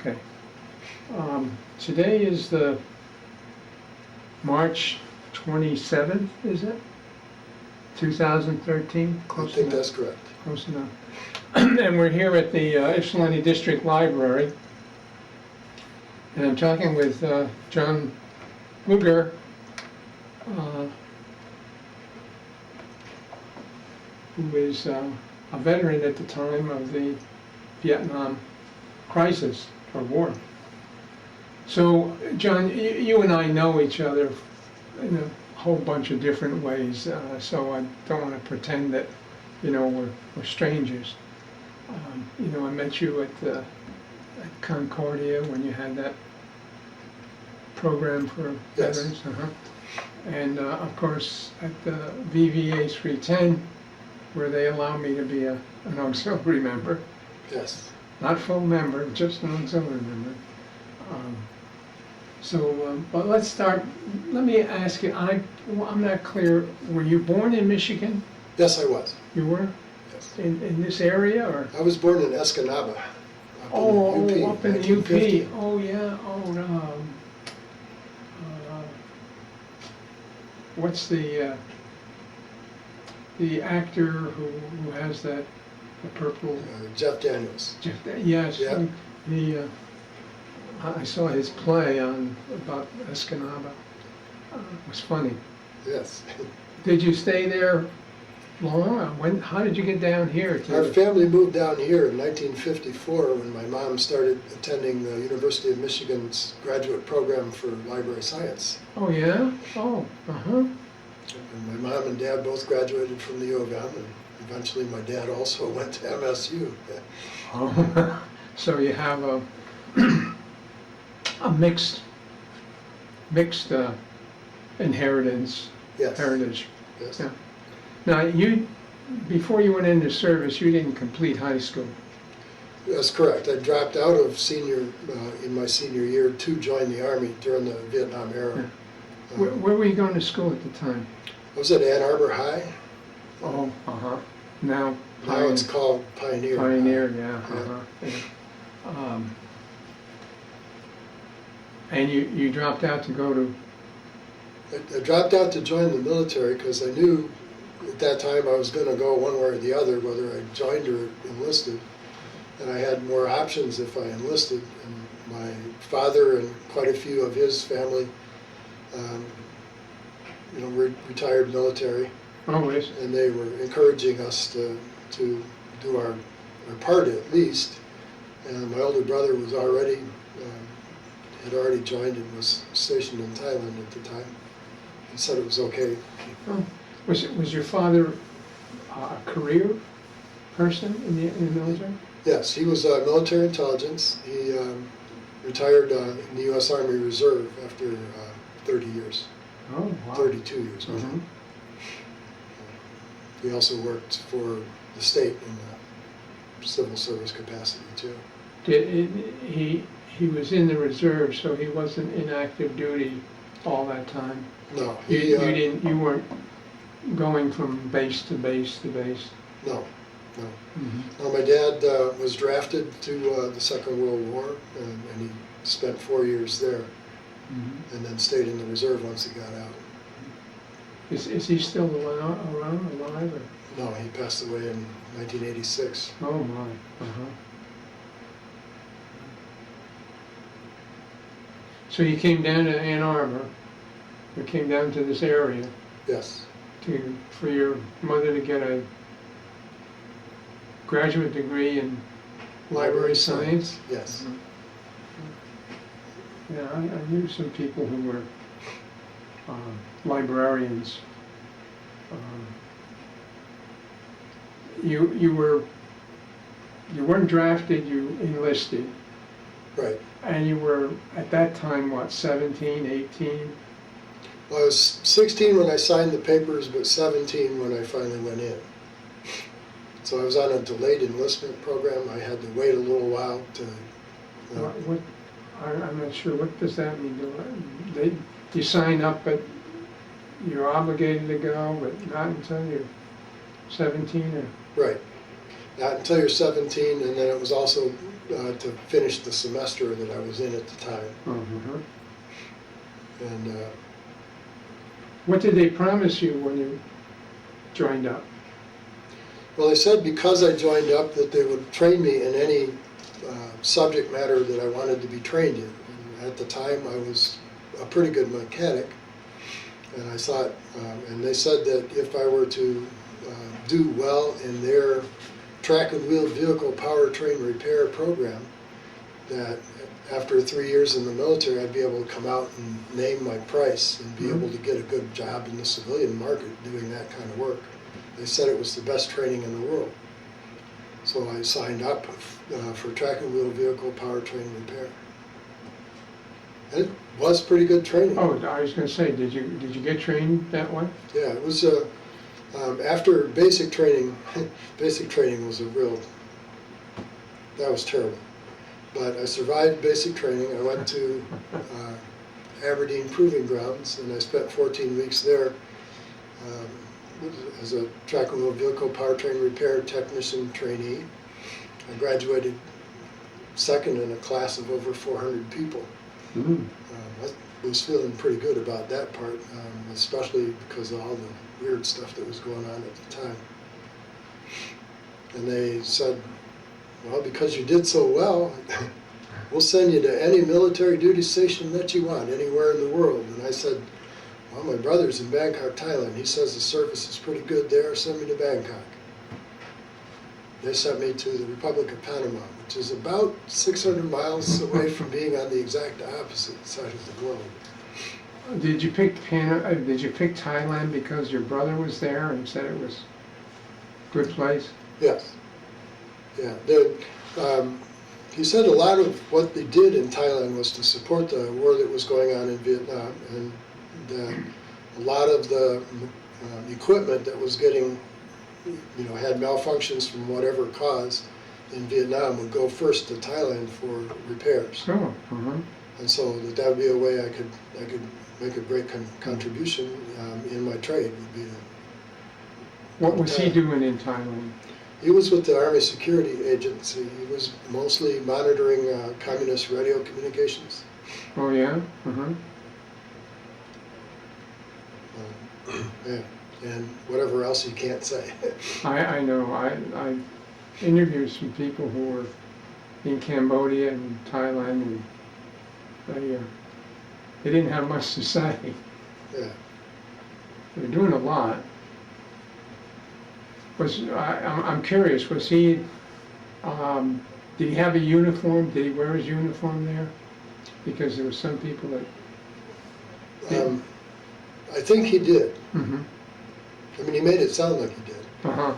Okay. Today is the March 27th, is it? 2013? I Close think enough. that's correct. Close enough. And we're here at the Ypsilanti District Library. And I'm talking with Jon Luher, who is a veteran at the time of the Vietnam crisis or war. So, John, you and I know each other in a whole bunch of different ways, so I don't want to pretend that, we're strangers. I met you at Concordia when you had that program for Yes. veterans. And of course, at the VVA 310, where they allow me to be an auxiliary member. Yes. Not full member, just an auxiliary member. But let's start. Let me ask you. I'm not clear. Were you born in Michigan? Yes, I was. You were Yes. in this area, or? I was born in Escanaba. Up in the UP. 1950. Oh yeah. What's the actor who has that the purple? Jeff Daniels. Yes. Yeah. I saw his play about Escanaba. It was funny. Yes. Did you stay there long? How did you get down here? Our family moved down here in 1954 when my mom started attending the University of Michigan's graduate program for library science. Oh yeah? Oh, And my mom and dad both graduated from the U of M, and eventually my dad also went to MSU. Oh. So you have a mixed inheritance. Yes. Heritage. Yes. Yeah. Now before you went into service, you didn't complete high school. That's correct. I dropped out of in my senior year to join the Army during the Vietnam era. Yeah. Where were you going to school at the time? I was at Ann Arbor High. Oh, Now It's called Pioneer. Pioneer, yeah. Yeah. Yeah. And you dropped out to go to. I dropped out to join the military because I knew at that time I was going to go one way or the other, whether I joined or enlisted. And I had more options if I enlisted. And my father and quite a few of his family, were retired military. Always. And they were encouraging us to do our part at least. And my older brother was had already joined and was stationed in Thailand at the time. He said it was okay. Oh. Was your father a career person in the military? Yes, he was military intelligence. He retired in the U.S. Army Reserve after 30 years. Oh, wow. 32 years. Mm-hmm. He also worked for the state in the civil service capacity too. He was in the reserve, so he wasn't in active duty all that time. No, You weren't going from base to base to base. No. Mm-hmm. No, my dad was drafted to the Second World War, and he spent 4 years there, and then stayed in the reserve once he got out. Is he still around, alive? Or? No, he passed away in 1986. Oh my. So you came down to Ann Arbor. You came down to this area. Yes. For your mother to get a graduate degree in library science? Yes. Yeah, I knew some people who were librarians. You weren't drafted, you enlisted. Right. And you were, at that time, what, 17, 18? Well, I was 16 when I signed the papers, but 17 when I finally went in. So I was on a delayed enlistment program. I had to wait a little while to... I'm not sure, what does that mean? You sign up, but you're obligated to go, but not until you're 17? Or? Right. not until you're 17, and then it was also to finish the semester that I was in at the time. Mhm. And What did they promise you when you joined up? well, they said because I joined up that they would train me in any subject matter that I wanted to be trained in. And at the time, I was a pretty good mechanic, and I thought, and they said that if I were to do well in their track and wheel vehicle powertrain repair program, that after 3 years in the military, I'd be able to come out and name my price and be able to get a good job in the civilian market doing that kind of work. They said it was the best training in the world. So I signed up for track and wheel vehicle powertrain repair. And it was pretty good training. Oh, I was going to say, did you get trained that way? Yeah, it was, after basic training, basic training was that was terrible. But I survived basic training. I went to Aberdeen Proving Grounds, and I spent 14 weeks there as a track and wheel vehicle powertrain repair technician trainee. I graduated second in a class of over 400 people. Mm. I was feeling pretty good about that part, especially because of all the weird stuff that was going on at the time. And they said, well, because you did so well, we'll send you to any military duty station that you want, anywhere in the world. And I said, well, my brother's in Bangkok, Thailand. He says the service is pretty good there. Send me to Bangkok. They sent me to the Republic of Panama, which is about 600 miles away from being on the exact opposite side of the globe. Did you pick Thailand because your brother was there and said it was a good place? Yes. Yeah. He said a lot of what they did in Thailand was to support the war that was going on in Vietnam, and a lot of the equipment that was getting, had malfunctions from whatever cause in Vietnam would go first to Thailand for repairs. Oh, uh-huh. And so that would be a way I could make a great contribution in my trade. Would be What was he doing in Thailand? He was with the Army Security Agency. He was mostly monitoring communist radio communications. Oh yeah? Uh-huh. Yeah, and whatever else you can't say. I know. I interviewed some people who were in Cambodia and Thailand, and they didn't have much to say. Yeah. They were doing a lot. I'm curious, was he, did he have a uniform? Did he wear his uniform there? Because there were some people that... I think he did. Mm-hmm. I mean, he made it sound like he did. Uh-huh.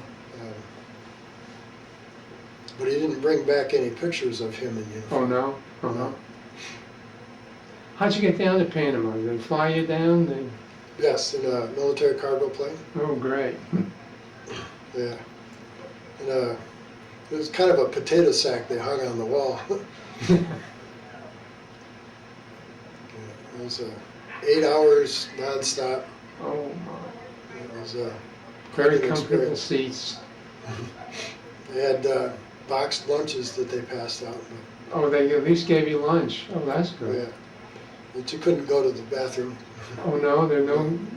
But he didn't bring back any pictures of him in uniform. Oh, no? Uh-huh. How'd you get down to Panama? Did they fly you down? Yes, in a military cargo plane. Oh, great. Yeah. And it was kind of a potato sack they hung on the wall. Yeah, it was 8 hours nonstop. Oh, my. It was Very quite an comfortable experience. seats. They had boxed lunches that they passed out. Oh, they at least gave you lunch. Oh, that's But, good. yeah. But you couldn't go to the bathroom. Oh, no? There's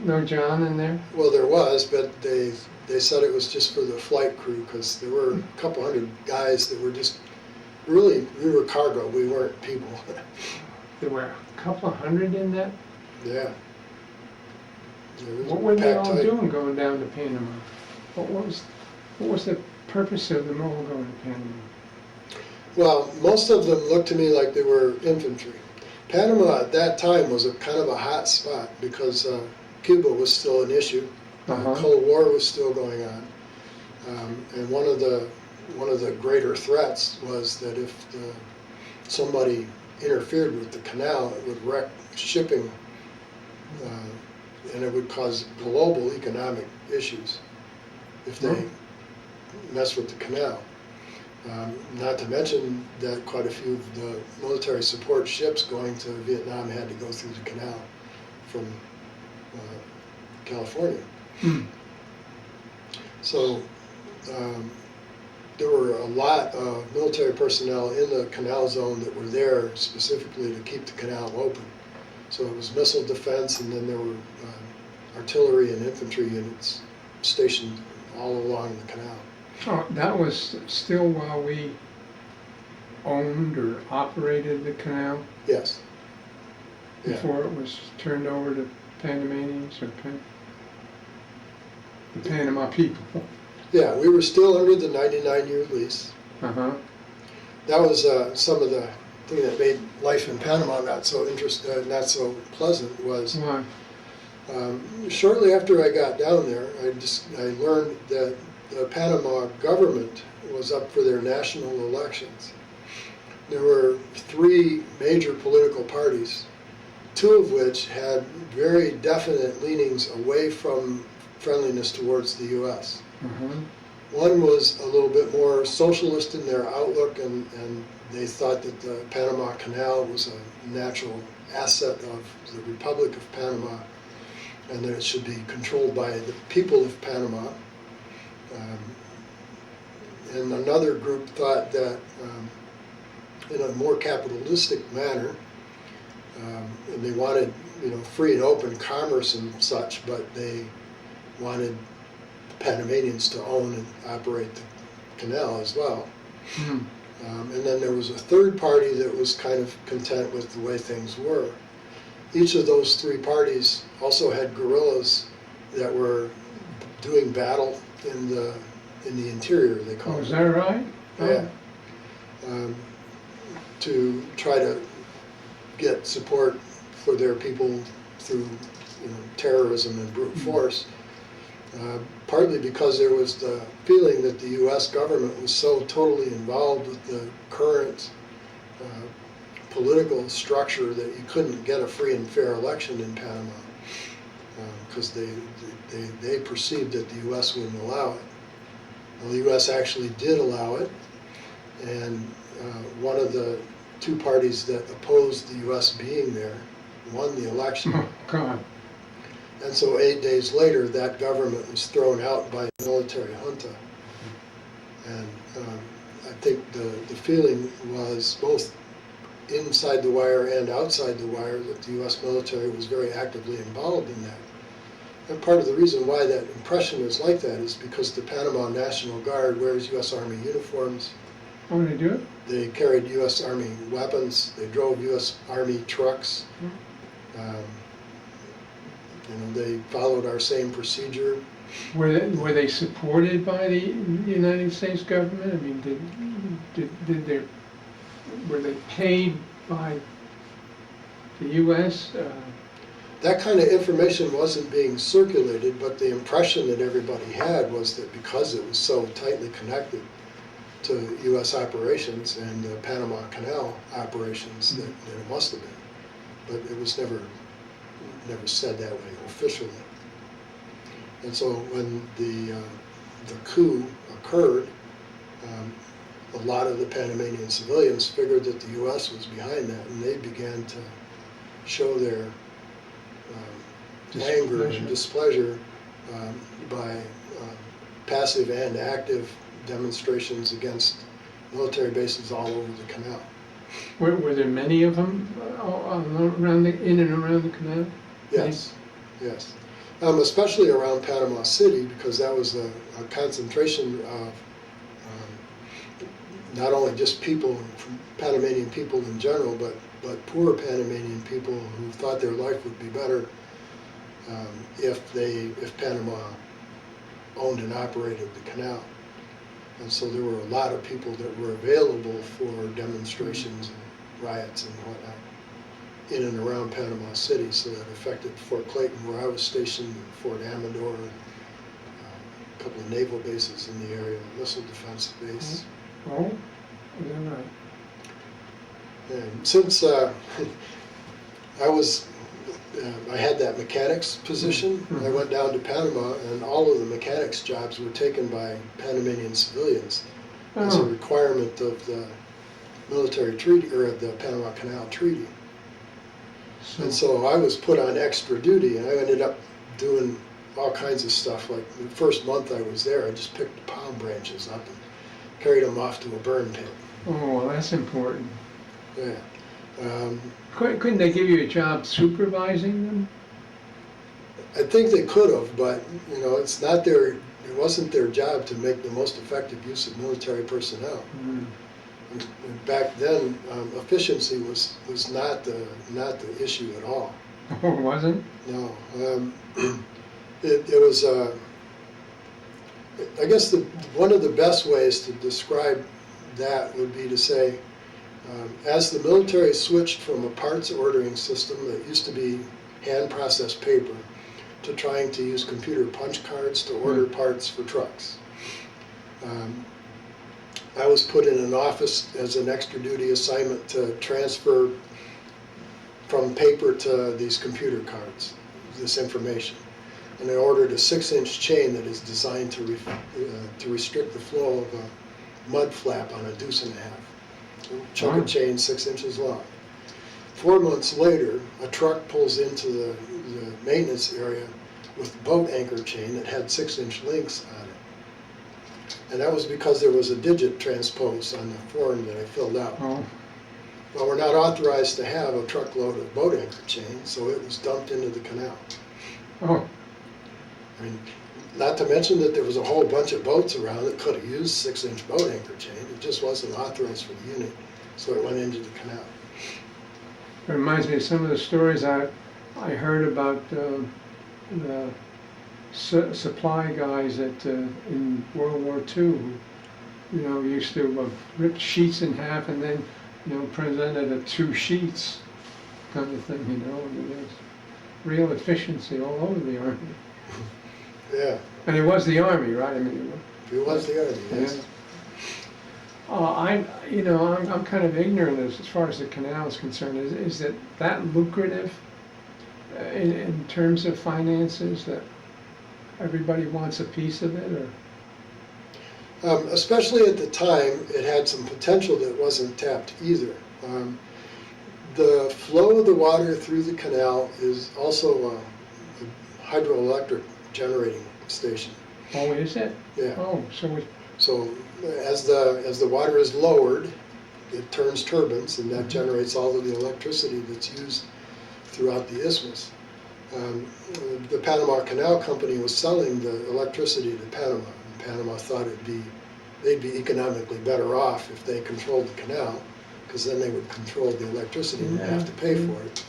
no John in there? Well, there was, but they said it was just for the flight crew, because there were a couple hundred guys that were just, really, we were cargo, we weren't people. There were a couple of hundred in that? Yeah. What were they all packed tight. doing going down to Panama? What was the purpose of them all going to Panama? Well, most of them looked to me like they were infantry. Panama at that time was a kind of a hot spot because Cuba was still an issue. Uh-huh. Cold War was still going on, and one of the greater threats was that if somebody interfered with the canal, it would wreck shipping, and it would cause global economic issues if they messed with the canal. Not to mention that quite a few of the military support ships going to Vietnam had to go through the canal from California. Hmm. So there were a lot of military personnel in the canal zone that were there specifically to keep the canal open. So it was missile defense, and then there were artillery and infantry units stationed all along the canal. Oh, that was still while we owned or operated the canal? Yes. Yeah. Before it was turned over to Panamanians or the Panama people? Yeah, we were still under the 99-year lease. Uh-huh. That was some of the thing that made life in Panama not so not so pleasant was Why? shortly after I got down there, I learned that the Panama government was up for their national elections. There were 3 major political parties, 2 of which had very definite leanings away from friendliness towards the U.S. Uh-huh. One was a little bit more socialist in their outlook, and they thought that the Panama Canal was a natural asset of the Republic of Panama, and that it should be controlled by the people of Panama. And another group thought that in a more capitalistic manner, and they wanted, free and open commerce and such, but they wanted the Panamanians to own and operate the canal as well. Hmm. And then there was a third party that was kind of content with the way things were. Each of those 3 parties also had guerrillas that were doing battle in the interior, they call Oh, it. is that right? Yeah. To try to get support for their people through terrorism and brute force. Partly because there was the feeling that the U.S. government was so totally involved with the current political structure that you couldn't get a free and fair election in Panama, because they perceived that the U.S. wouldn't allow it. Well, the U.S. actually did allow it, and one of the 2 parties that opposed the U.S. being there won the election. Oh, God. And so 8 days later, that government was thrown out by a military junta. And I think the feeling was both inside the wire and outside the wire that the U.S. military was very actively involved in that. And part of the reason why that impression is like that is because the Panama National Guard wears U.S. Army uniforms. Oh, they do it? They carried U.S. Army weapons. They drove U.S. Army trucks. They followed our same procedure. Were they supported by the United States government? I mean, were they paid by the U.S.? That kind of information wasn't being circulated, but the impression that everybody had was that because it was so tightly connected to U.S. operations and the Panama Canal operations, that it must have been. But it was never said that way officially. And so when the coup occurred, a lot of the Panamanian civilians figured that the U.S. was behind that, and they began to show their anger and displeasure by passive and active demonstrations against military bases all over the canal. Were there many of them in and around the canal? Yes, yes. Especially around Panama City, because that was a concentration of not only just people, Panamanian people in general, but poor Panamanian people who thought their life would be better if Panama owned and operated the canal. And so there were a lot of people that were available for demonstrations and riots and whatnot in and around Panama City. So that affected Fort Clayton, where I was stationed, and Fort Amador, and a couple of naval bases in the area, a missile defense base. Oh, is that right? And since I had that mechanics position, I went down to Panama, and all of the mechanics jobs were taken by Panamanian civilians as a requirement of the military treaty, or of the Panama Canal Treaty. And so I was put on extra duty, and I ended up doing all kinds of stuff. Like the first month I was there, I just picked palm branches up and carried them off to a burn pit. Oh, well, that's important. Yeah. Couldn't they give you a job supervising them? I think they could have, but it's not it wasn't their job to make the most effective use of military personnel. Mm. And back then, efficiency was not the issue at all. Oh, it wasn't? No, it was. I guess one of the best ways to describe that would be to say, as the military switched from a parts ordering system that used to be hand processed paper to trying to use computer punch cards to order parts for trucks. I was put in an office as an extra duty assignment to transfer from paper to these computer cards, this information. And I ordered a 6-inch chain that is designed to restrict the flow of a mud flap on a 1.5 deuce. Chunk of chain 6 inches long. 4 months later, a truck pulls into the maintenance area with boat anchor chain that had 6-inch links on it. And that was because there was a digit transposed on the form that I filled out. Oh. Well, we're not authorized to have a truckload of boat anchor chain, so it was dumped into the canal. Oh. I mean, not to mention that there was a whole bunch of boats around that could have used 6-inch boat anchor chain. It just wasn't authorized for the unit, so it went into the canal. It reminds me of some of the stories I heard about the supply guys in World War II who, used to have ripped sheets in half and then, presented a 2 sheets kind of thing, and there's real efficiency all over the Army. Yeah. And it was the Army, right? I mean, It was the Army, yes. Yeah. I'm kind of ignorant as far as the canal is concerned. Is that lucrative in terms of finances, that everybody wants a piece of it, or? Especially at the time, it had some potential that wasn't tapped either. The flow of the water through the canal is also a hydroelectric generating station. Oh, is it? Yeah. Oh, So as the water is lowered, it turns turbines, and that generates all of the electricity that's used throughout the isthmus. The Panama Canal Company was selling the electricity to Panama, and Panama thought they'd be economically better off if they controlled the canal, because then they would control the electricity and have to pay for it.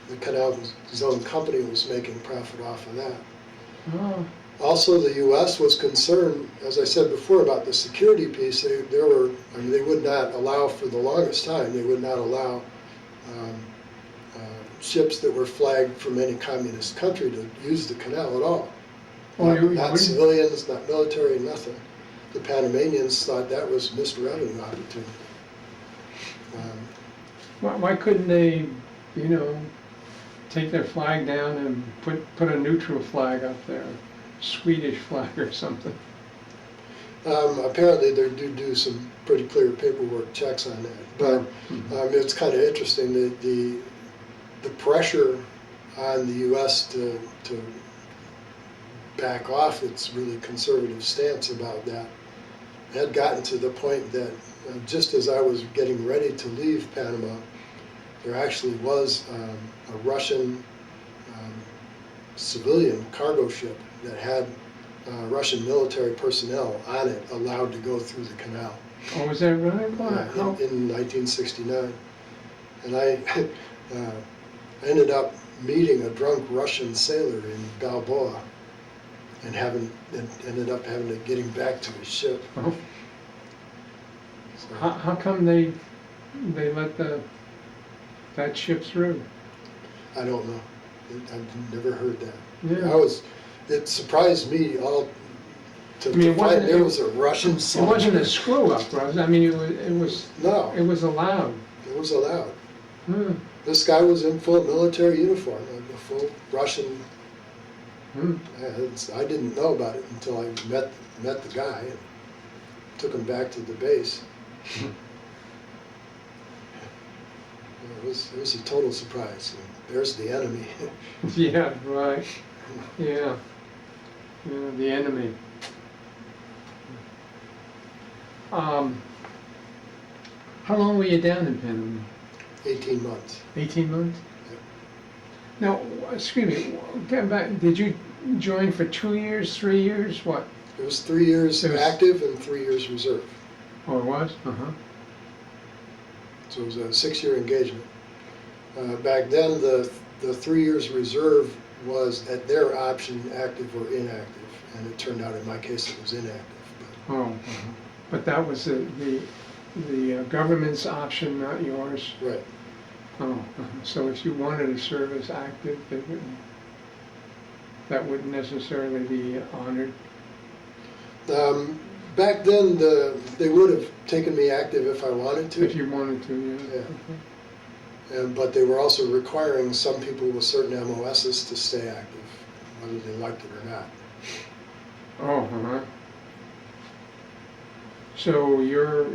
The canal's own company was making profit off of that. oh, Also, the U.S. was concerned, as I said before, about the security piece. They would not allow, for the longest time, they would not allow ships that were flagged from any communist country to use the canal at all. Not civilians, not military, nothing. The Panamanians thought that was missed revenue opportunity. why couldn't they, take their flag down and put a neutral flag up there, Swedish flag or something? Apparently they do some pretty clear paperwork checks on that, but it's kind of interesting that the pressure on the U.S. to back off its really conservative stance about that had gotten to the point that just as I was getting ready to leave Panama, there actually was a Russian civilian cargo ship that had Russian military personnel on it allowed to go through the canal. Oh, was that right? In 1969. And I ended up meeting a drunk Russian sailor in Balboa and ended up getting back to his ship. Oh. So, How come they let that ship through? I don't know. I've never heard that. Yeah. It surprised me to it find there was a Russian soldier. It wasn't a screw up, was it? I mean, it was. No. It was allowed. It was allowed. Hmm. This guy was in full military uniform, a full Russian. I didn't know about it until I met the guy and took him back to the base. It was a total surprise. There's the enemy. Yeah, right. Yeah. The enemy. How long were you down in Panama? 18 months. 18 months? Yep. Now, excuse me, getting back, did you join for 2 years, 3 years, what? It was 3 years It was- active and 3 years reserve. Oh, it was? Uh-huh. So it was a 6-year engagement. Back then, the 3 years reserve was at their option, active or inactive, and it turned out in my case it was inactive. Oh, uh-huh. But that was the government's option, not yours? But, right. Oh, uh-huh. So if you wanted to serve as active, that wouldn't necessarily be honored? Back then, they would have taken me active if I wanted to. If you wanted to, yeah. Yeah. But they were also requiring some people with certain MOSs to stay active, whether they liked it or not. Oh, uh-huh. So you're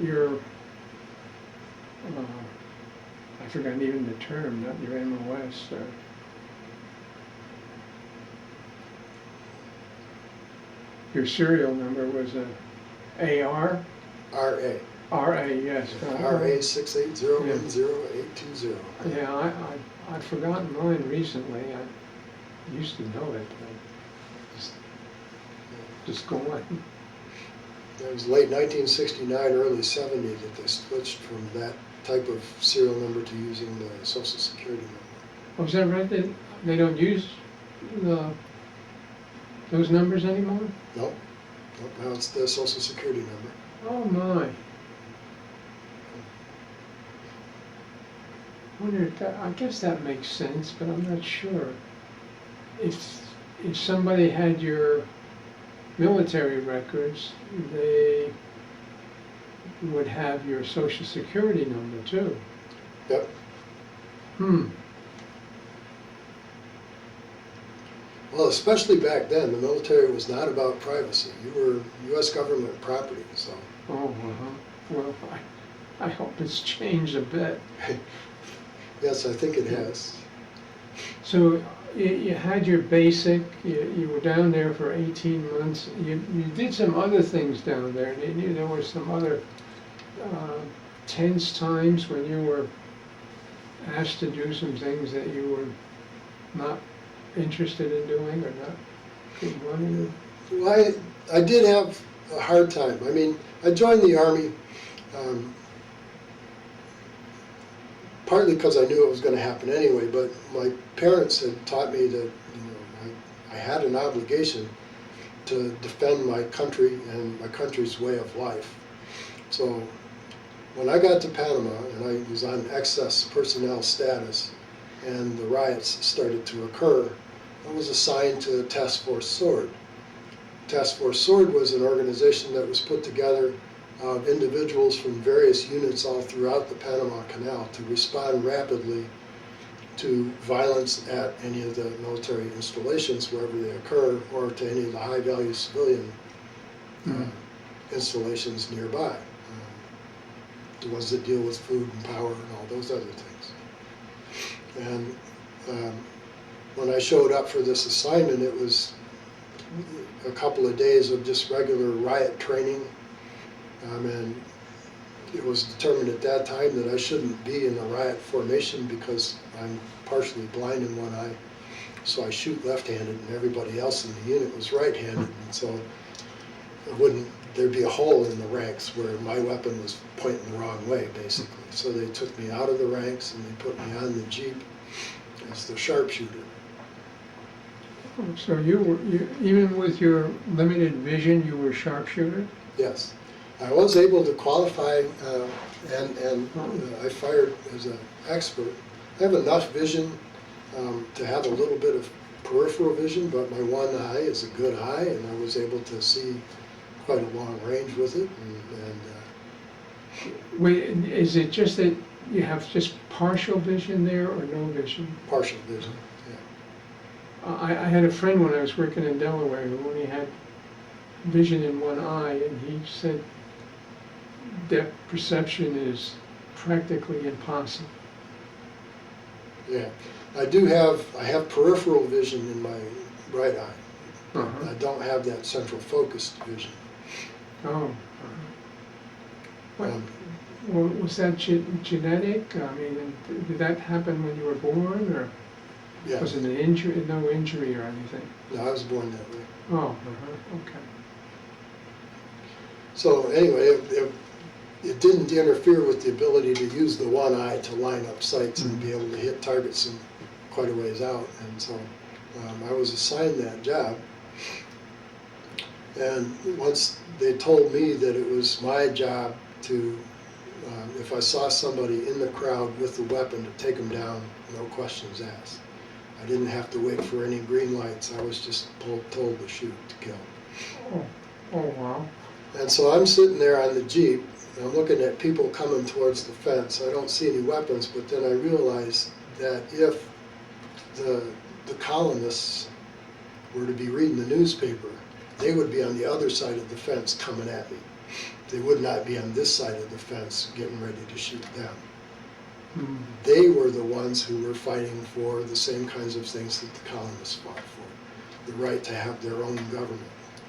I forgot even the term, not your MOS. Your serial number was a AR? RA. RA, yes. RA 680100820. Yeah, I've forgotten mine recently. I used to know it, but just go on. It was late 1969, early 70 that they switched from that type of serial number to using the Social Security number. Oh, is that right? They don't use those numbers anymore? Nope. Now it's the Social Security number. Oh my. Wonder if that, I guess that makes sense, but I'm not sure. If somebody had your military records, they would have your Social Security number too. Yep. Well, especially back then, the military was not about privacy. You were U.S. government property, so. Oh, uh-huh. Well, I hope it's changed a bit. Yes, I think it has. So you had your basic, you were down there for 18 months. You did some other things down there, didn't you? There were some other tense times when you were asked to do some things that you were not interested in doing or not didn't want to do? Well, I did have a hard time. I mean, I joined the Army partly because I knew it was going to happen anyway, but my parents had taught me that I had an obligation to defend my country and my country's way of life. So when I got to Panama and I was on excess personnel status and the riots started to occur, I was assigned to Task Force Sword. Task Force Sword was an organization that was put together of individuals from various units all throughout the Panama Canal to respond rapidly to violence at any of the military installations wherever they occur, or to any of the high-value civilian installations nearby. The ones that deal with food and power and all those other things. And when I showed up for this assignment, it was a couple of days of just regular riot training. And it was determined at that time that I shouldn't be in a riot formation because I'm partially blind in one eye. So I shoot left-handed and everybody else in the unit was right-handed. And so there'd be a hole in the ranks where my weapon was pointing the wrong way, basically. So they took me out of the ranks and they put me on the Jeep as the sharpshooter. So you even with your limited vision, you were a sharpshooter? Yes. I was able to qualify and I fired as an expert. I have enough vision to have a little bit of peripheral vision, but my one eye is a good eye, and I was able to see quite a long range with it. Wait, is it just that you have just partial vision there or no vision? Partial vision, yeah. I had a friend when I was working in Delaware who only had vision in one eye, and he said depth perception is practically impossible. Yeah, I have peripheral vision in my right eye. I don't have that central focused vision. Oh. What, was that genetic? I mean, did that happen when you were born, or Yeah, was it an injury, no injury or anything? no, I was born that way. Oh, okay. So anyway, it didn't interfere with the ability to use the one eye to line up sights and be able to hit targets in quite a ways out. And so I was assigned that job. And once they told me that it was my job to, if I saw somebody in the crowd with a weapon, to take them down, no questions asked. I didn't have to wait for any green lights. I was just told to shoot, to kill. Oh, wow. And so I'm sitting there on the Jeep, and I'm looking at people coming towards the fence. I don't see any weapons, but then I realize that if the colonists were to be reading the newspaper, they would be on the other side of the fence coming at me. They would not be on this side of the fence getting ready to shoot them. They were the ones who were fighting for the same kinds of things that the colonists fought for. The right to have their own government,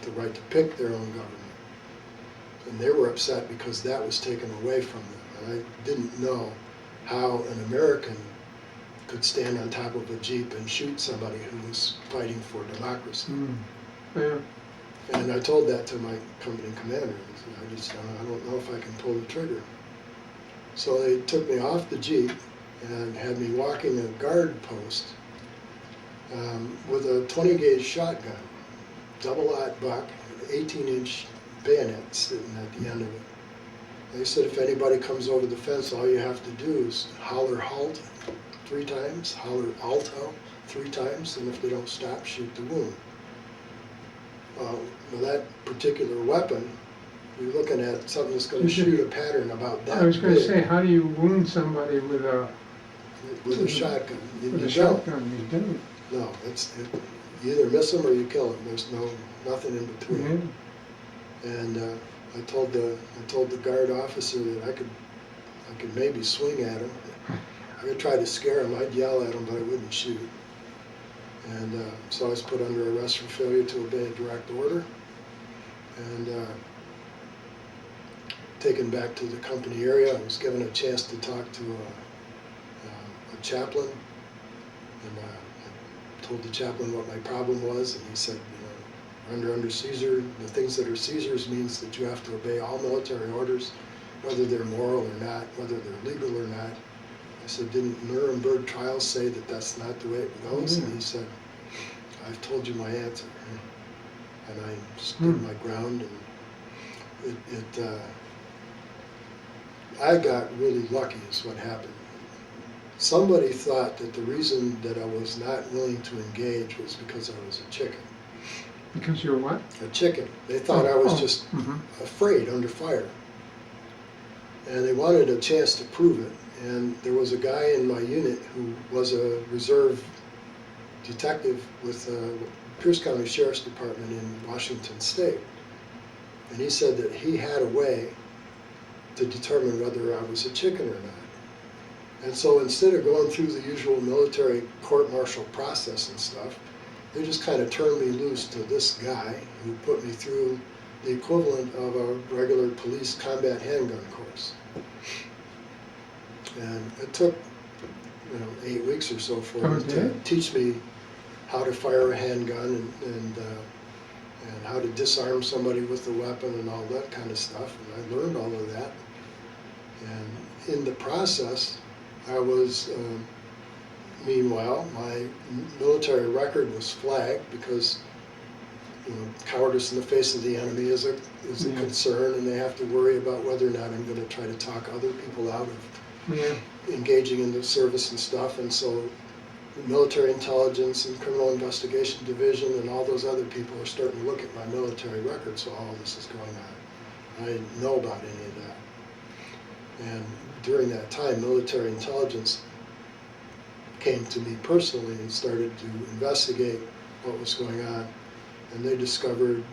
the right to pick their own government. And they were upset because that was taken away from them. And I didn't know how an American could stand on top of a Jeep and shoot somebody who was fighting for democracy. Yeah. And I told that to my company commander. I don't know if I can pull the trigger. So they took me off the Jeep and had me walking a guard post with a 20 gauge shotgun, double-aught buck, an 18-inch bayonet sitting at the end of it. They said if anybody comes over the fence, all you have to do is holler halt 3 times, holler alto 3 times, and if they don't stop, shoot the wound. Well, that particular weapon, you're looking at something that's going to shoot a pattern about that I was going to big say, how do you wound somebody with a shotgun? You shotgun? You don't. No, you either miss them or you kill them. There's nothing in between. Yeah. And I told the guard officer that I could maybe swing at him. I could try to scare him. I'd yell at him, but I wouldn't shoot. And so I was put under arrest for failure to obey a direct order, and taken back to the company area. I was given a chance to talk to a chaplain, and I told the chaplain what my problem was, and he said, under Caesar, the things that are Caesar's means that you have to obey all military orders, whether they're moral or not, whether they're legal or not. I said, didn't Nuremberg trials say that that's not the way it goes? And he said, I've told you my answer. And I stood my ground, and I got really lucky is what happened. Somebody thought that the reason that I was not willing to engage was because I was a chicken. Because you're what? A chicken. They thought I was just afraid under fire. And they wanted a chance to prove it. And there was a guy in my unit who was a reserve detective with the Pierce County Sheriff's Department in Washington State. And he said that he had a way to determine whether I was a chicken or not. And so instead of going through the usual military court-martial process and stuff, they just kind of turned me loose to this guy who put me through the equivalent of a regular police combat handgun course. And it took 8 weeks or so for him to teach me how to fire a handgun and how to disarm somebody with a weapon and all that kind of stuff. And I learned all of that. And in the process, I was, meanwhile, my military record was flagged because cowardice in the face of the enemy is a concern, and they have to worry about whether or not I'm going to try to talk other people out of engaging in the service and stuff. And so the military intelligence and criminal investigation division and all those other people are starting to look at my military record, so all this is going on. I didn't know about any of that. And during that time, military intelligence came to me personally and started to investigate what was going on. And they discovered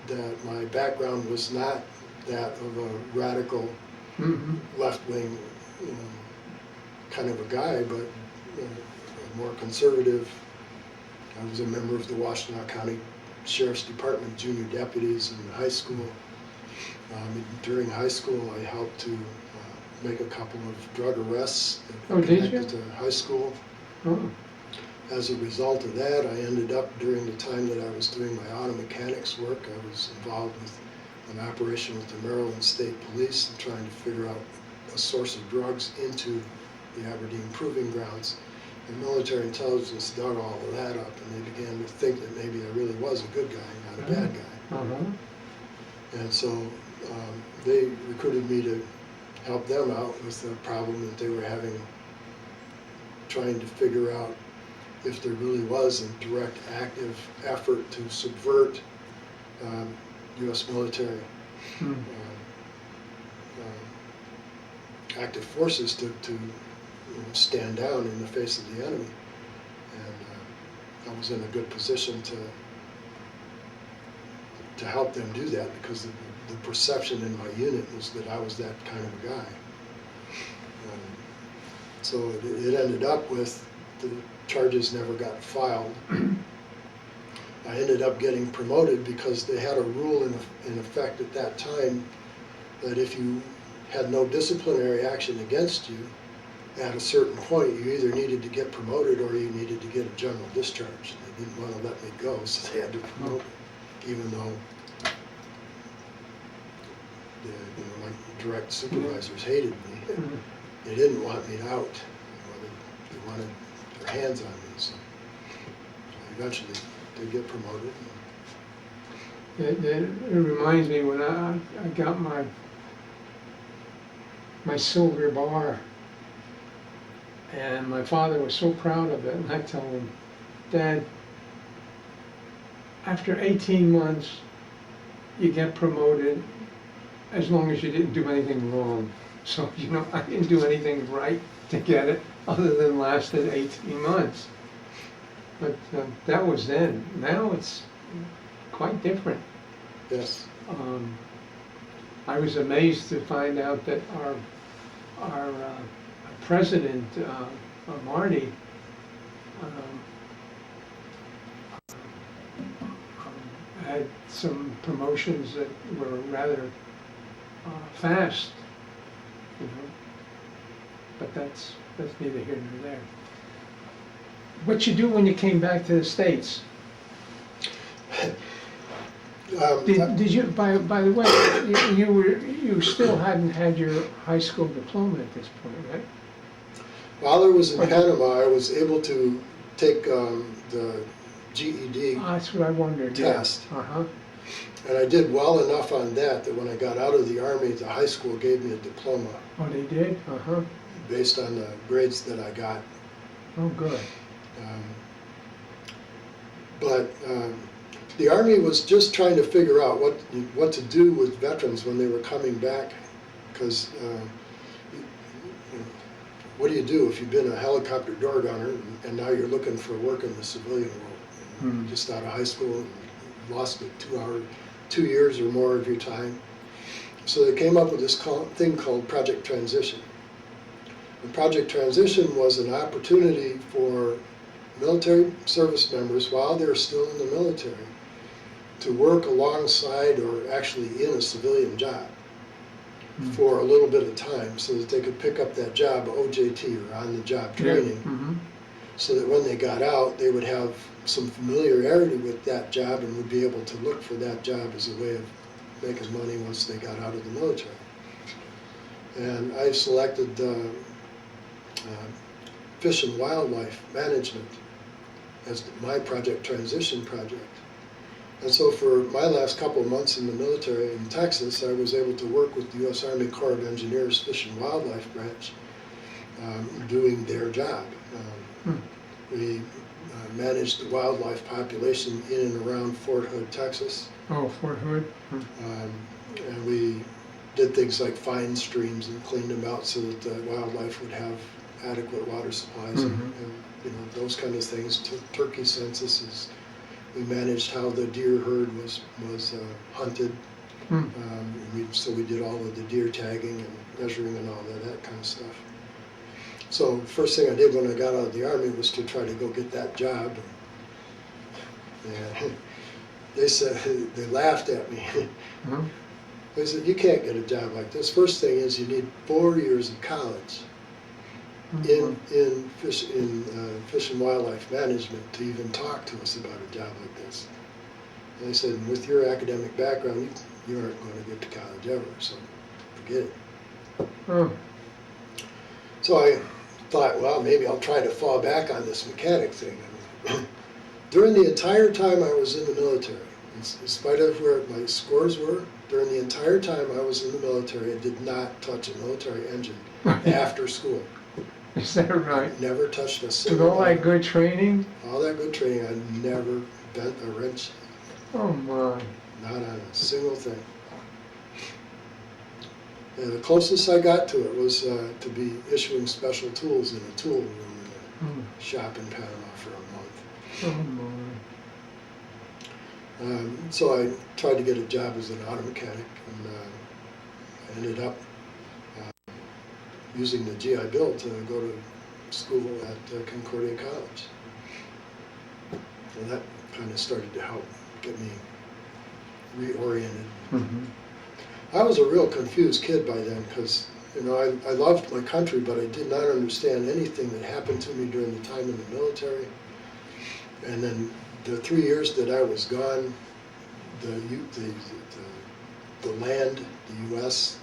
that my background was not that of a radical left-wing kind of a guy, but a more conservative. I was a member of the Washtenaw County Sheriff's Department junior deputies in high school. During high school, I helped to make a couple of drug arrests Oh, did you? connected to high school. Oh, As a result of that, I ended up, during the time that I was doing my auto mechanics work, I was involved with an operation with the Maryland State Police and trying to figure out a source of drugs into the Aberdeen Proving Grounds. And military intelligence dug all of that up, and they began to think that maybe I really was a good guy, not a bad guy. uh-huh. And so they recruited me to help them out with the problem that they were having, trying to figure out if there really was a direct active effort to subvert U.S. military Hmm. active forces to stand down in the face of the enemy. And I was in a good position to help them do that, because the perception in my unit was that I was that kind of a guy. So it ended up with the charges never got filed. I ended up getting promoted because they had a rule in effect at that time that if you had no disciplinary action against you, at a certain point you either needed to get promoted or you needed to get a general discharge. They didn't want to let me go, so they had to promote me, even though my direct supervisors hated me. They didn't want me out. They wanted their hands on me, so eventually they get promoted. It reminds me when I got my silver bar, and my father was so proud of it, and I told him, Dad, after 18 months you get promoted as long as you didn't do anything wrong. So, I didn't do anything right to get it, other than lasted 18 months. But that was then. Now it's quite different. Yes. I was amazed to find out that our president, Marty, had some promotions that were rather fast, but that's neither here nor there. What you do when you came back to the States? Did you, by the way, you still hadn't had your high school diploma at this point, right? While I was in Panama, I was able to take the GED That's what I wondered. test. Yeah. Uh-huh. And I did well enough on that when I got out of the Army, the high school gave me a diploma Oh, they did? Uh-huh. based on the grades that I got. Oh, good. But the Army was just trying to figure out what to do with veterans when they were coming back, because what do you do if you've been a helicopter door gunner and now you're looking for work in the civilian world? Just out of high school and lost it 2 years or more of your time. So they came up with this thing called Project Transition. And Project Transition was an opportunity for military service members, while they're still in the military, to work alongside or actually in a civilian job for a little bit of time, so that they could pick up that job, OJT, or on-the-job training, so that when they got out, they would have some familiarity with that job and would be able to look for that job as a way of making money once they got out of the military. And I selected Fish and Wildlife Management as my Project Transition project. And so for my last couple of months in the military in Texas, I was able to work with the U.S. Army Corps of Engineers Fish and Wildlife Branch doing their job. We managed the wildlife population in and around Fort Hood, Texas. Oh, Fort Hood. And we did things like find streams and cleaned them out so that the wildlife would have adequate water supplies and those kind of things. Turkey censuses. We managed how the deer herd was hunted. So we did all of the deer tagging and measuring and all that kind of stuff. So first thing I did when I got out of the Army was to try to go get that job. And they said, they laughed at me. They said, you can't get a job like this. First thing is you need 4 years of college in fish and wildlife management to even talk to us about a job like this. And I said, with your academic background, you aren't going to get to college ever, so forget it. Oh. So I thought, well, maybe I'll try to fall back on this mechanic thing. During the entire time I was in the military, in spite of where my scores were, during the entire time I was in the military, I did not touch a military engine after school. Is that right? I never touched a With single all that good training? All that good training, I never bent a wrench. Oh my. Not on a single thing. And the closest I got to it was to be issuing special tools in a tool room in a shop in Panama for a month. Oh my. So I tried to get a job as an auto mechanic, and I ended up using the GI Bill to go to school at Concordia College. And that kind of started to help get me reoriented. Mm-hmm. I was a real confused kid by then because, you know, I loved my country, but I did not understand anything that happened to me during the time in the military. And then the 3 years that I was gone, the land, the U.S.,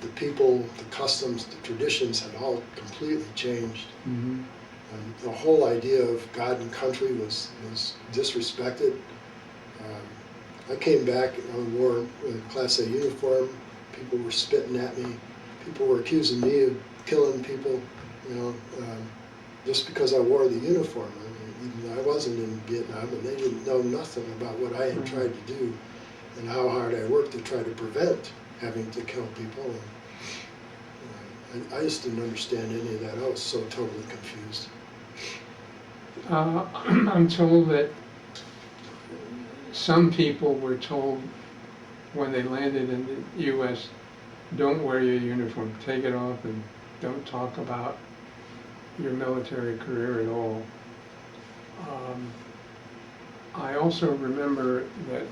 the people, the customs, the traditions had all completely changed. Mm-hmm. The whole idea of God and country was disrespected. I came back, I wore a Class A uniform, people were spitting at me, people were accusing me of killing people, you know, just because I wore the uniform. I mean, I wasn't in Vietnam, and they didn't know nothing about what I had tried to do and how hard I worked to try to prevent having to kill people. And I just didn't understand any of that. I was so totally confused. I'm told that some people were told when they landed in the U.S., don't wear your uniform, take it off, and don't talk about your military career at all. I also remember that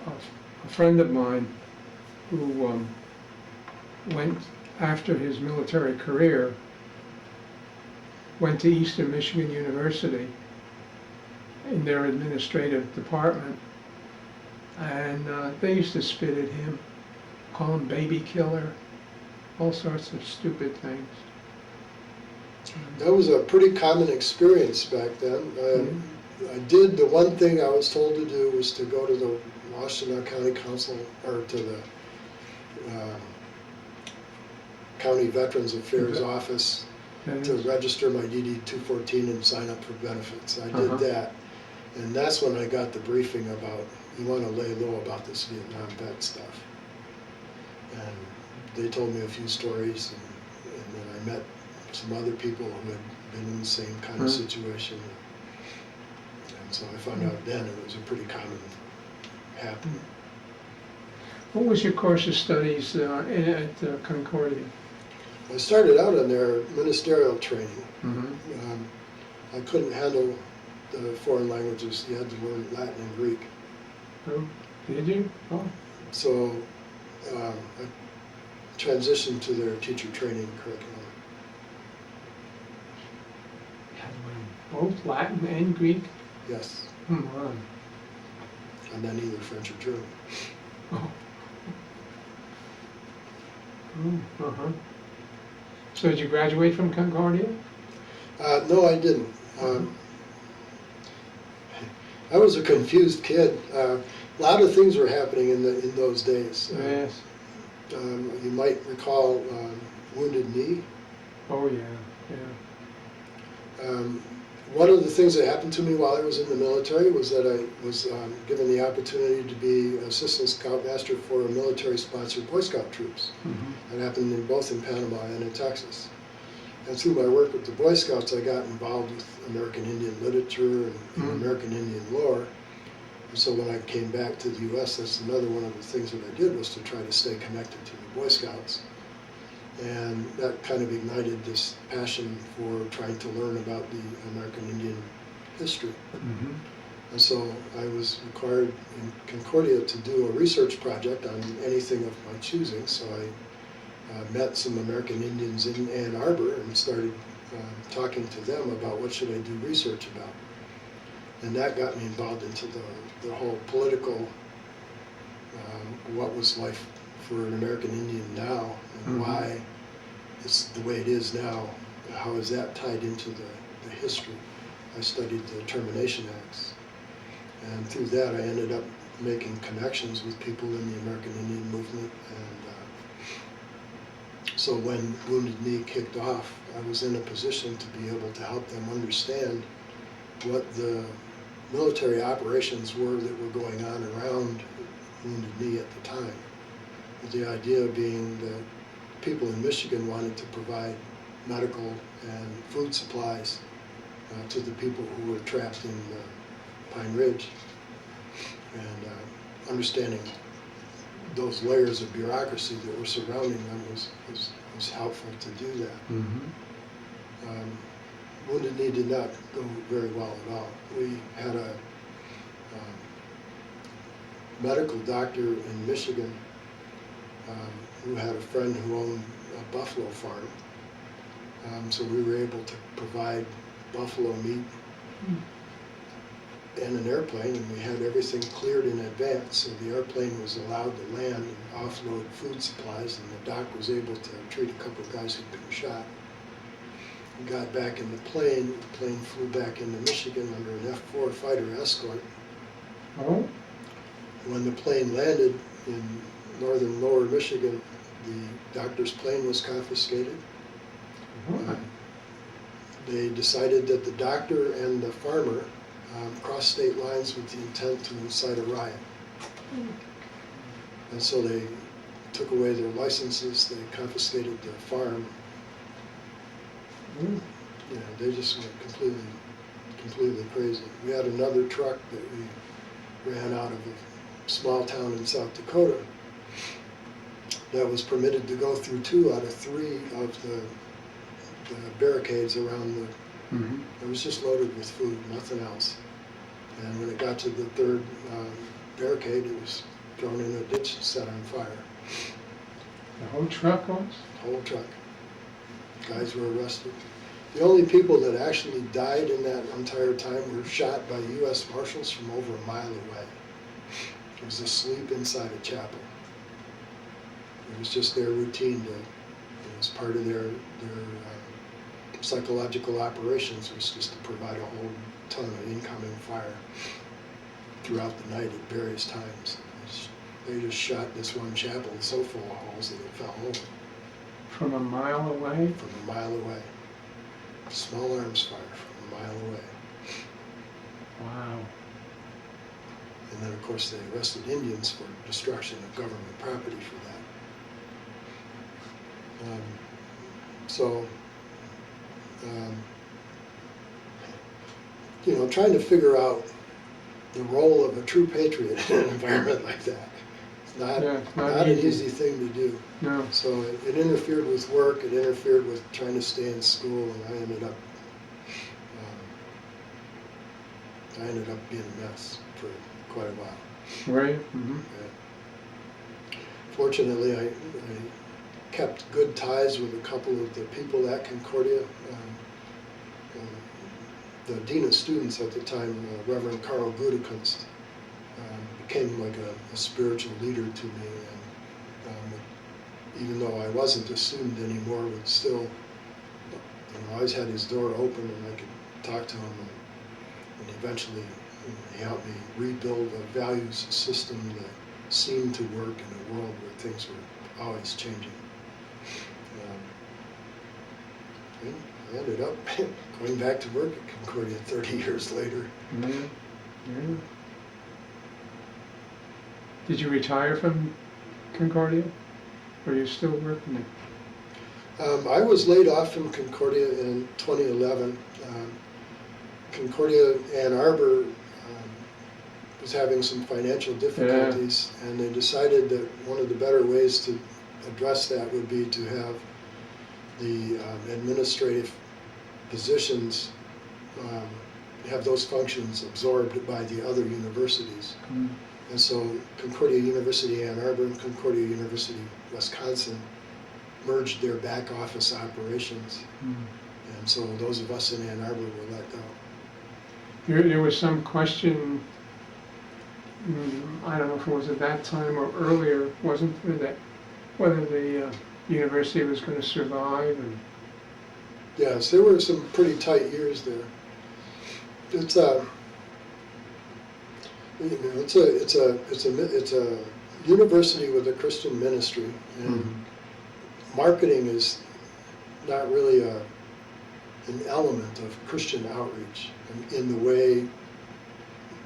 a friend of mine who went after his military career, went to Eastern Michigan University in their administrative department, and they used to spit at him, call him baby killer, all sorts of stupid things. That was a pretty common experience back then. I did, the one thing I was told to do was to go to the Washington County Council, or to the County Veterans Affairs Office to register my DD-214 and sign up for benefits. I did that, and that's when I got the briefing about, you want to lay low about this Vietnam vet stuff. And they told me a few stories, and then I met some other people who had been in the same kind of situation. And so I found out then it was a pretty common happening. What was your course of studies at Concordia? I started out on their ministerial training. Mm-hmm. I couldn't handle the foreign languages. You had to learn Latin and Greek. Oh, did you? Oh. So I transitioned to their teacher training curriculum. You had to learn both Latin and Greek? Yes. Come on. And then either French or German. Oh. Uh-huh. So did you graduate from Concordia? No, I didn't. I was a confused kid. A lot of things were happening in those days. Yes. You might recall Wounded Knee. Oh yeah, yeah. One of the things that happened to me while I was in the military was that I was given the opportunity to be Assistant Scoutmaster for military-sponsored Boy Scout troops. Mm-hmm. That happened both in Panama and in Texas. And through my work with the Boy Scouts, I got involved with American Indian literature and American Indian lore. And so when I came back to the U.S., that's another one of the things that I did, was to try to stay connected to the Boy Scouts. And that kind of ignited this passion for trying to learn about the American Indian history. Mm-hmm. And so I was required in Concordia to do a research project on anything of my choosing. So I met some American Indians in Ann Arbor and started talking to them about what should I do research about. And that got me involved into the whole political, what was life for an American Indian now, and why it's the way it is now. How is that tied into the history? I studied the Termination Acts. And through that, I ended up making connections with people in the American Indian movement. And so when Wounded Knee kicked off, I was in a position to be able to help them understand what the military operations were that were going on around Wounded Knee at the time. With the idea being that people in Michigan wanted to provide medical and food supplies to the people who were trapped in Pine Ridge, and understanding those layers of bureaucracy that were surrounding them was helpful to do that. Wounded Knee did not go very well at all. We had a medical doctor in Michigan who had a friend who owned a buffalo farm. So we were able to provide buffalo meat and an airplane, and we had everything cleared in advance. So the airplane was allowed to land and offload food supplies, and the doc was able to treat a couple of guys who'd been shot. We got back in the plane flew back into Michigan under an F-4 fighter escort. Oh, When the plane landed in northern lower Michigan, the doctor's plane was confiscated. They decided that the doctor and the farmer crossed state lines with the intent to incite a riot. And so they took away their licenses, they confiscated the farm. They just went completely crazy. We had another truck that we ran out of a small town in South Dakota that was permitted to go through 2 out of 3 of the barricades around the, it was just loaded with food, nothing else. And when it got to the 3rd barricade, it was thrown in a ditch and set on fire. the whole truck was? The whole truck. Guys were arrested. The only people that actually died in that entire time were shot by U.S. Marshals from over a mile away. It was asleep inside a chapel. It was just their routine it was part of their psychological operations, was just to provide a whole ton of incoming fire throughout the night at various times. They just shot this one chapel so full of holes that it fell over. From a mile away? From a mile away. Small arms fire from a mile away. Wow. And then, of course, they arrested Indians for destruction of government property for that. Trying to figure out the role of a true patriot in an environment like that. It's not an easy thing to do. No. So it interfered with work, it interfered with trying to stay in school, and I ended up being a mess for quite a while. Right? Fortunately, I kept good ties with a couple of the people at Concordia. The dean of students at the time, Reverend Carl Gudekunst, became like a spiritual leader to me. And even though I wasn't a student anymore, would still, always had his door open and I could talk to him. And eventually, he helped me rebuild a values system that seemed to work in a world where things were always changing. I ended up going back to work at Concordia 30 years later. Yeah. Did you retire from Concordia? Or are you still working there? I was laid off from Concordia in 2011. Concordia Ann Arbor was having some financial difficulties, and they decided that one of the better ways to address that would be to have the administrative positions have those functions absorbed by the other universities. Mm. And so Concordia University Ann Arbor and Concordia University Wisconsin merged their back office operations. Mm. And so those of us in Ann Arbor were let go. There was some question, I don't know if it was at that time or earlier, wasn't there, that whether the university was going to survive? And Yes, there were some pretty tight years there. It's a university with a Christian ministry, and marketing is not really an element of Christian outreach in the way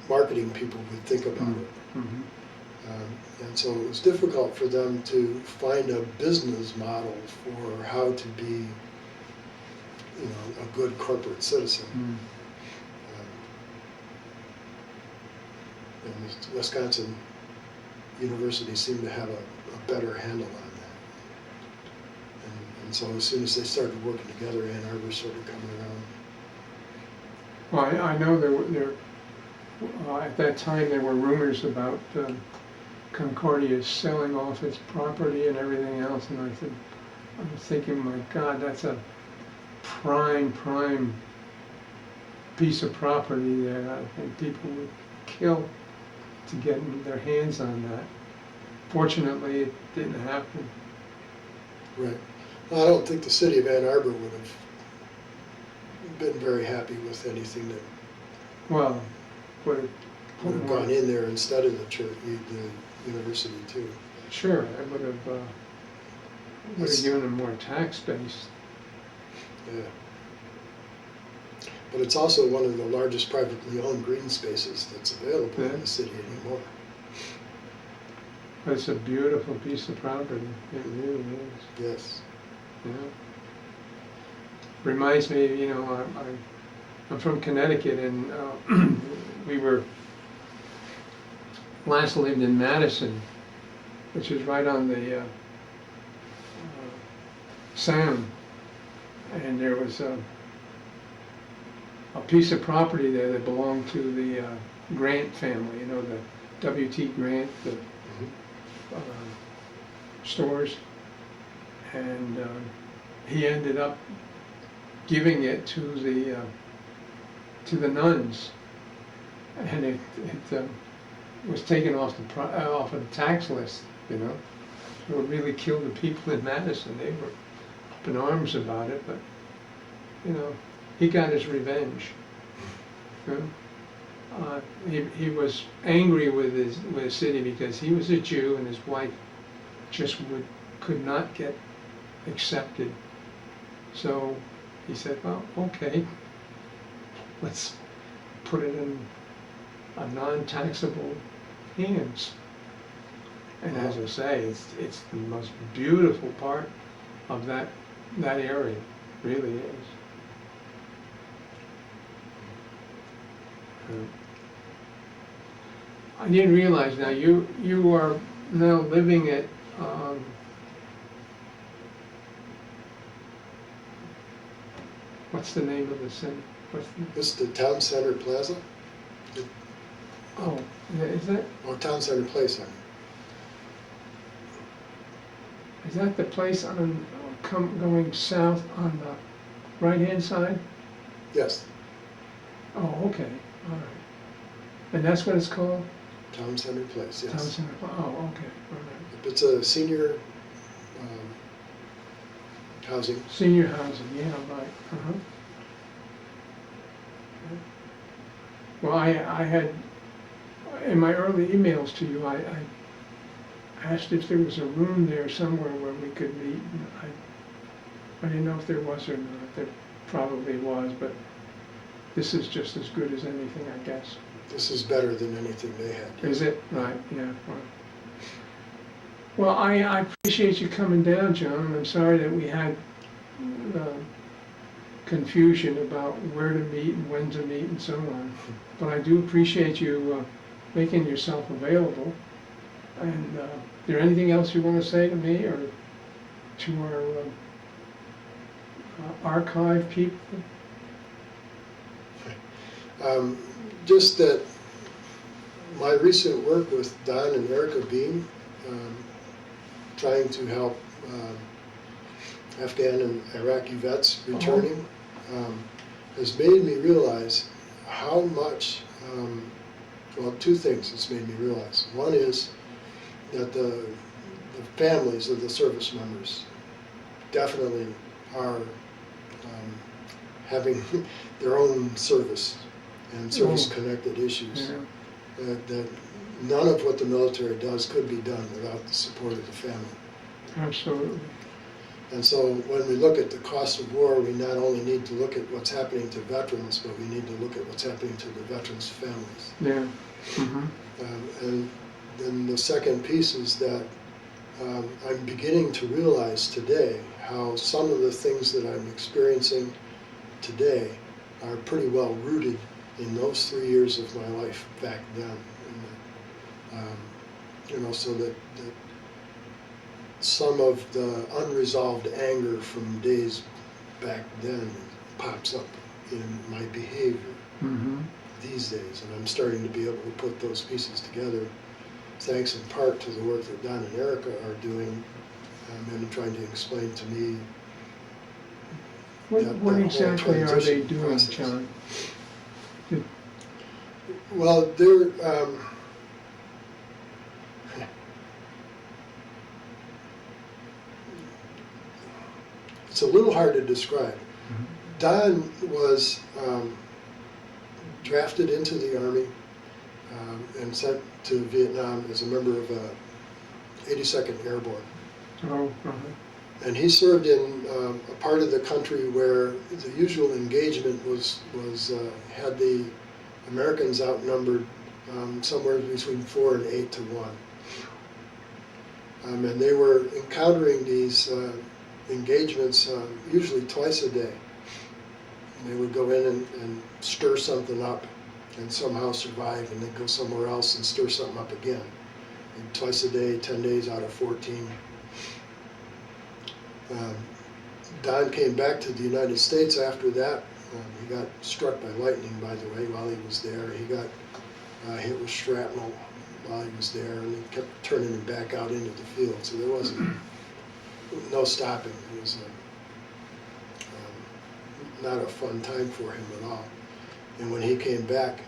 marketing people would think about it. Mm-hmm. And so it was difficult for them to find a business model for how to be, a good corporate citizen. Mm. And the Wisconsin University seemed to have a better handle on that. And so as soon as they started working together, Ann Arbor started coming around. Well, I know there at that time there were rumors about Concordia selling off its property and everything else, and I'm thinking, my God, that's a prime piece of property there. I think people would kill to get their hands on that. Fortunately, it didn't happen. Right. Well, I don't think the city of Ann Arbor would have been very happy with anything that Well, would would have gone in there instead of the church, the university too. Sure, it would have given them more tax base. Yeah. But it's also one of the largest privately owned green spaces that's available in the city anymore. But it's a beautiful piece of property. It really is. Yes. Yeah. Reminds me, I'm from Connecticut, and we were last lived in Madison, which is right on the Sound, and there was a piece of property there that belonged to the Grant family, the W.T. Grant, the stores, and he ended up giving it to the nuns, and it was taken off of the tax list. It would really kill the people in Madison. They were up in arms about it, but he got his revenge. He was angry with his city because he was a Jew and his wife just could not get accepted. So he said, well, okay, let's put it in a non-taxable hands. And as I say, it's the most beautiful part of that area, really is. I didn't realize now you are now living at what's the name of the center? This is the Town Center Plaza? Oh, is that? Or Town Center Place, I mean. Is that the place going south on the right-hand side? Yes. Oh, okay, all right. And that's what it's called? Town Center Place, yes. Town Center, oh, okay, all right. It's a senior housing. Senior housing, yeah, right, uh-huh. Well, I had, in my early emails to you, I asked if there was a room there somewhere where we could meet, and I didn't know if there was or not. There probably was, but this is just as good as anything, I guess. This is better than anything they had. Is it? Right, yeah. Right. Well, I appreciate you coming down, John. I'm sorry that we had confusion about where to meet and when to meet and so on. But I do appreciate you making yourself available. And is there anything else you want to say to me or to our archive people? Just that my recent work with Don and Erica Beam, trying to help Afghan and Iraqi vets returning, has made me realize how much, well, two things it's made me realize. One is that the families of the service members definitely are having their own service and service-connected issues. Yeah. That none of what the military does could be done without the support of the family. Absolutely. And so when we look at the cost of war, we not only need to look at what's happening to veterans, but we need to look at what's happening to the veterans' families. Yeah. Mm-hmm. And then the second piece is that I'm beginning to realize today how some of the things that I'm experiencing today are pretty well rooted in those 3 years of my life back then. And, so that some of the unresolved anger from days back then pops up in my behavior these days, and I'm starting to be able to put those pieces together, thanks in part to the work that Don and Erica are doing, and trying to explain to me What whole exactly are they transition doing, process. John? Well, they're it's a little hard to describe. Don was drafted into the Army and sent to Vietnam as a member of 82nd Airborne. Oh, And he served in a part of the country where the usual engagement was had the Americans outnumbered somewhere between 4 and 8 to 1. And they were encountering these engagements usually twice a day. And they would go in and stir something up and somehow survive, and then go somewhere else and stir something up again. And twice a day, 10 days out of 14. Don came back to the United States after that. He got struck by lightning, by the way, while he was there. He got hit with shrapnel while he was there, and he kept turning him back out into the field. So there wasn't no stopping. It was not a fun time for him at all. And when he came back,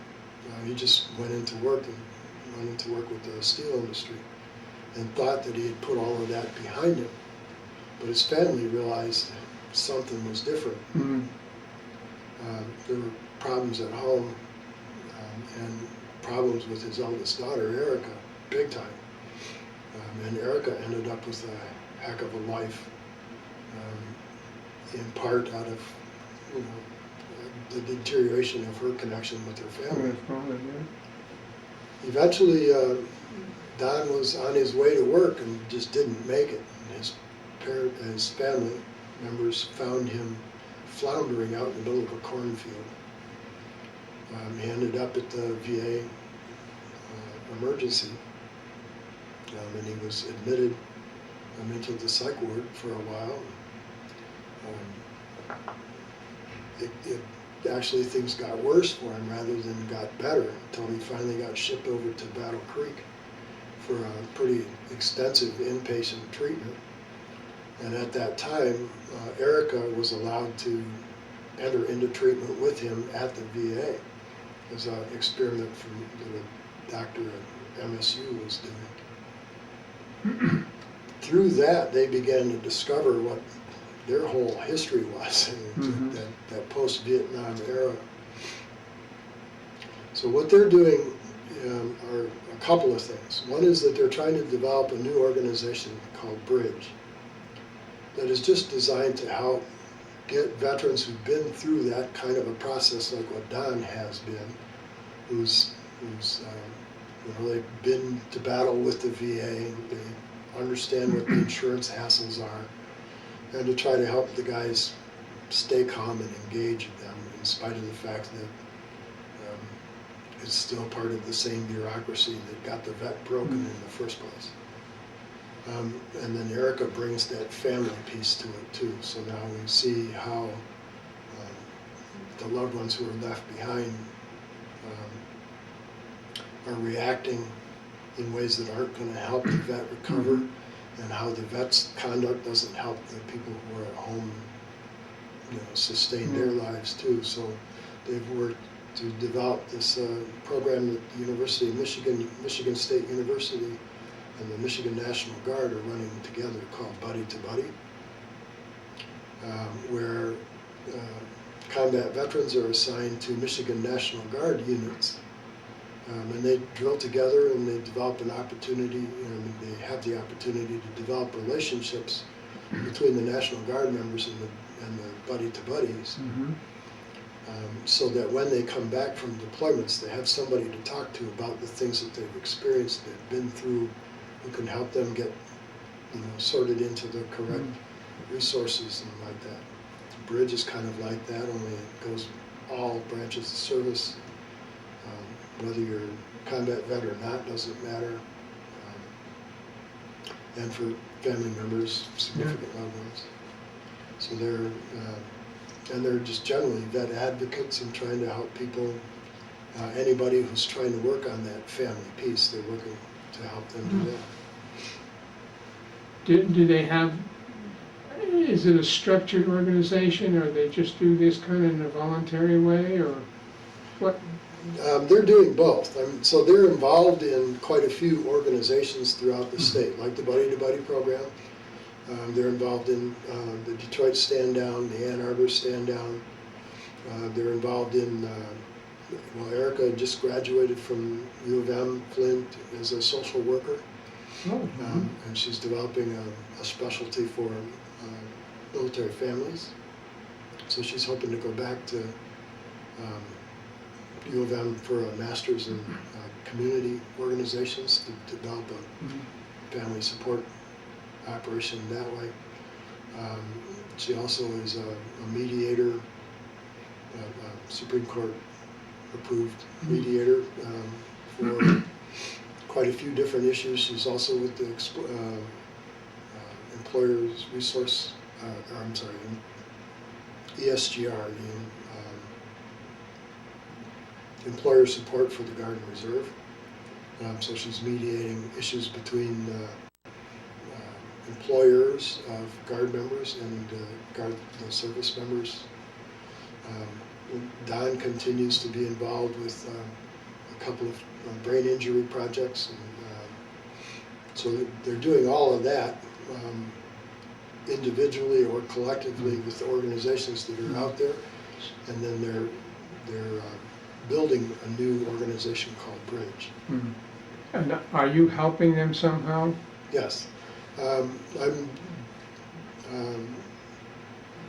he just went into work with the steel industry, and thought that he had put all of that behind him. But his family realized something was different. There were problems at home, and problems with his eldest daughter, Erica, big time. And Erica ended up with a heck of a life, in part out of the deterioration of her connection with her family. Eventually, Don was on his way to work and just didn't make it. And his family members found him floundering out in the middle of a cornfield. He ended up at the VA emergency, and he was admitted into the psych ward for a while. Actually, things got worse for him rather than got better, until he finally got shipped over to Battle Creek for a pretty extensive inpatient treatment. And at that time, Erica was allowed to enter into treatment with him at the VA. It was an experiment that a doctor at MSU was doing. Through that, they began to discover what their whole history was, that post-Vietnam era. So what they're doing are a couple of things. One is that they're trying to develop a new organization called Bridge that is just designed to help get veterans who've been through that kind of a process, like what Don has been, who's they've been to battle with the VA, they understand what the insurance hassles are, and to try to help the guys stay calm and engage them, in spite of the fact that it's still part of the same bureaucracy that got the vet broken in the first place. And then Erica brings that family piece to it too. So now we see how the loved ones who are left behind are reacting in ways that aren't going to help the vet recover, and how the vet's conduct doesn't help the people who are at home, sustain their lives too. So they've worked to develop this program that the University of Michigan State University, and the Michigan National Guard are running together, called Buddy to Buddy, where combat veterans are assigned to Michigan National Guard units. And they drill together, and they develop an opportunity, they have the opportunity to develop relationships between the National Guard members and the buddy to buddies, so that when they come back from deployments, they have somebody to talk to about the things that they've experienced, they've been through, who can help them get sorted into the correct resources and like that. The bridge is kind of like that, only it goes all branches of service. Whether you're a combat vet or not doesn't matter. And for family members, significant loved ones. So they're just generally vet advocates and trying to help people. Anybody who's trying to work on that family piece, they're working to help them do that. Do they have, is it a structured organization, or they just do this kind of in a voluntary way, or what? They're doing both. So they're involved in quite a few organizations throughout the state, like the Buddy to Buddy program. They're involved in the Detroit Stand Down, the Ann Arbor Stand Down. They're involved in, Erica just graduated from U of M, Flint, as a social worker. And she's developing a specialty for military families. So she's hoping to go back to U of M for a master's in community organizations to develop a family support operation that way. She also is a mediator, a Supreme Court approved mediator for quite a few different issues. She's also with the Employers Resource, ESGR, employer support for the Guard and Reserve. So she's mediating issues between employers of Guard members and the service members. Don continues to be involved with a couple of brain injury projects, and so they're doing all of that individually or collectively with the organizations that are out there, and then they're building a new organization called Bridge. And are you helping them somehow? Yes.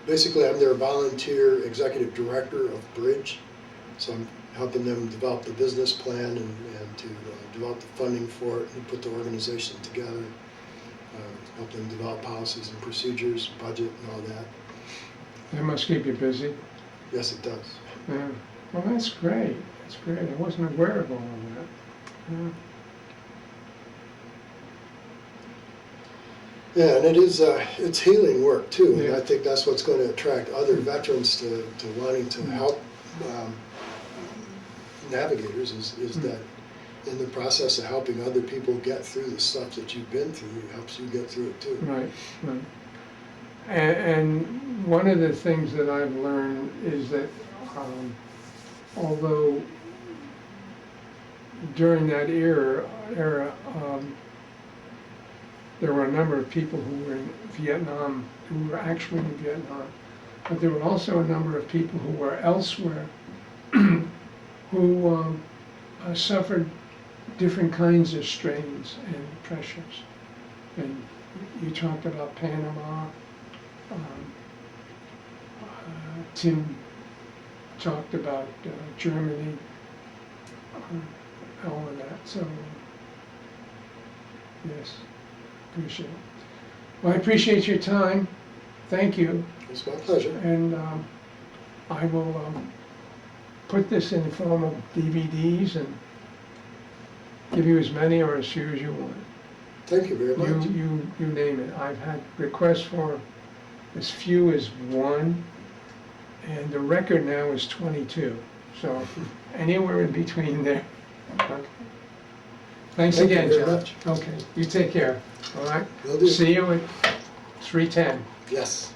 Basically I'm their volunteer executive director of Bridge, so I'm helping them develop the business plan and to develop the funding for it and put the organization together, help them develop policies and procedures, budget and all that. That must keep you busy. Yes, it does. Yeah. Well, that's great. That's great. I wasn't aware of all of that. Yeah. Yeah, and it is it's healing work too, and Yeah. I think that's what's going to attract other veterans to wanting to help navigators is that in the process of helping other people get through the stuff that you've been through, it helps you get through it too. Right, right. And one of the things that I've learned is that although during that era, there were a number of people who were in Vietnam, who were actually in Vietnam, but there were also a number of people who were elsewhere who suffered different kinds of strains and pressures. And you talked about Panama. Tim talked about Germany, all of that. So, yes, appreciate it. Well, I appreciate your time. Thank you. It's my pleasure. And I will put this in the form of DVDs and give you as many or as few as you want. Thank you very much. You name it. I've had requests for as few as 1, and the record now is 22. So anywhere in between there. Okay. Thanks Thank you again, very John. much. Okay, you take care, all right? Will do. See you at 3:10. Yes.